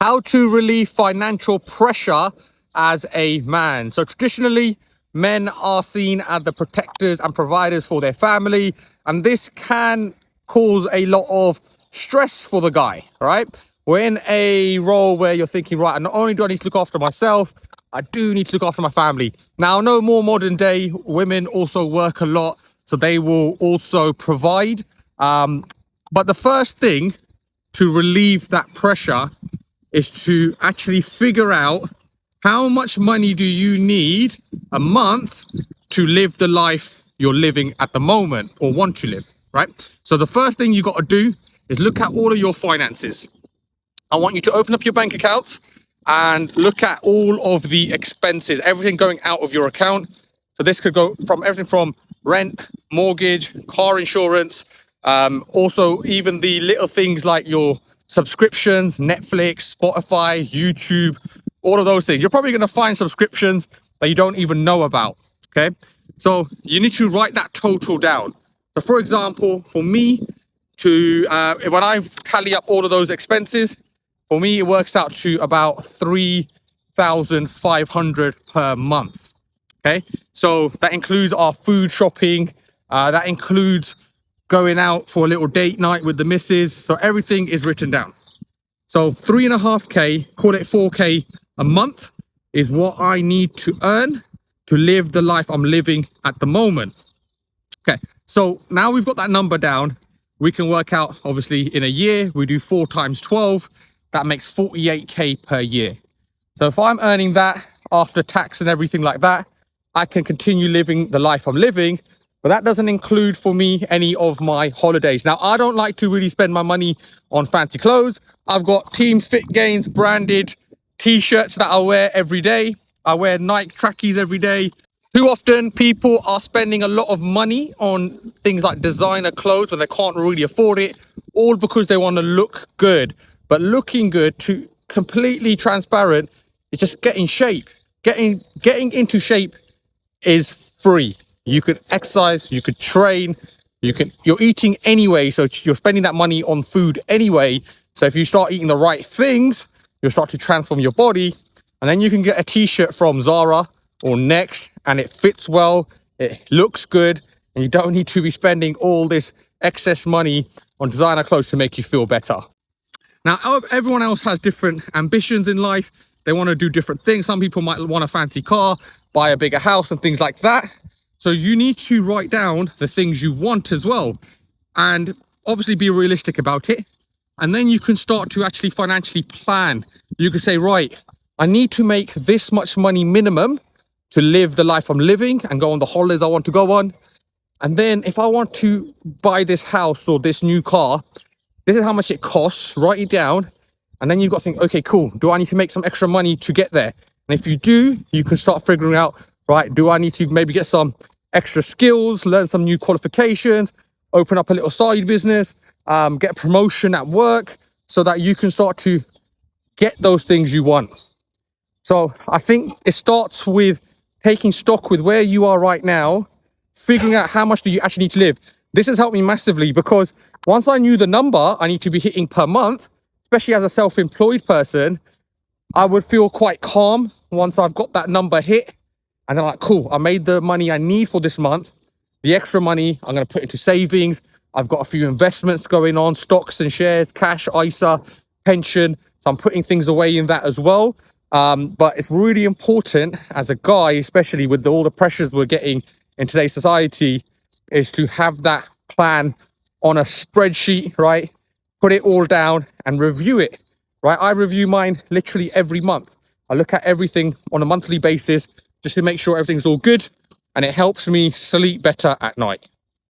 how to relieve financial pressure as a man. So traditionally, men are seen as the protectors and providers for their family, and this can cause a lot of stress for the guy, right? We're in a role where you're thinking, right, not only do I need to look after myself, I do need to look after my family. Now, I know more modern day women also work a lot, so they will also provide. But the first thing to relieve that pressure is to actually figure out how much money do you need a month to live the life you're living at the moment or want to live, right? So the first thing you got to do is look at all of your finances. I want you to open up your bank accounts and look at all of the expenses, everything going out of your account. So this could go from everything from rent, mortgage, car insurance, also even the little things like your subscriptions, Netflix, Spotify, YouTube, all of those things. You're probably going to find subscriptions that you don't even know about, okay? So you need to write that total down. So for example, for me, when I tally up all of those expenses, for me, it works out to about 3,500 per month. Okay, so that includes our food shopping, that includes going out for a little date night with the missus. So everything is written down. So 3.5K, call it 4K a month, is what I need to earn to live the life I'm living at the moment. Okay, so now we've got that number down, we can work out, obviously, in a year, we do 4 times 12, that makes 48K per year. So if I'm earning that after tax and everything like that, I can continue living the life I'm living, but that doesn't include for me any of my holidays. Now, I don't like to really spend my money on fancy clothes. I've got Team Fit Gains branded t-shirts that I wear every day. I wear Nike trackies every day. Too often, people are spending a lot of money on things like designer clothes when they can't really afford it, all because they want to look good. But looking good, to completely transparent, it's just getting shape. Getting into shape is free. You could exercise, you could train, you're eating anyway, so you're spending that money on food anyway. So if you start eating the right things, you'll start to transform your body, and then you can get a t-shirt from Zara or Next, and it fits well, it looks good, and you don't need to be spending all this excess money on designer clothes to make you feel better. Now, everyone else has different ambitions in life. They want to do different things. Some people might want a fancy car, buy a bigger house and things like that. So you need to write down the things you want as well, and obviously be realistic about it. And then you can start to actually financially plan. You can say, right, I need to make this much money minimum to live the life I'm living and go on the holidays I want to go on. And then if I want to buy this house or this new car, this is how much it costs, write it down. And then you've got to think, okay, cool. Do I need to make some extra money to get there? And if you do, you can start figuring out, right, do I need to maybe get some extra skills, learn some new qualifications, open up a little side business, get a promotion at work so that you can start to get those things you want. So I think it starts with taking stock with where you are right now, figuring out how much do you actually need to live. This has helped me massively because once I knew the number I need to be hitting per month, especially as a self-employed person, I would feel quite calm once I've got that number hit. And then like, cool, I made the money I need for this month. The extra money I'm going to put into savings. I've got a few investments going on, stocks and shares, cash, ISA, pension. So I'm putting things away in that as well. But it's really important as a guy, especially with all the pressures we're getting in today's society, is to have that plan on a spreadsheet, right? Put it all down and review it, right? I review mine literally every month. I look at everything on a monthly basis just to make sure everything's all good, and it helps me sleep better at night.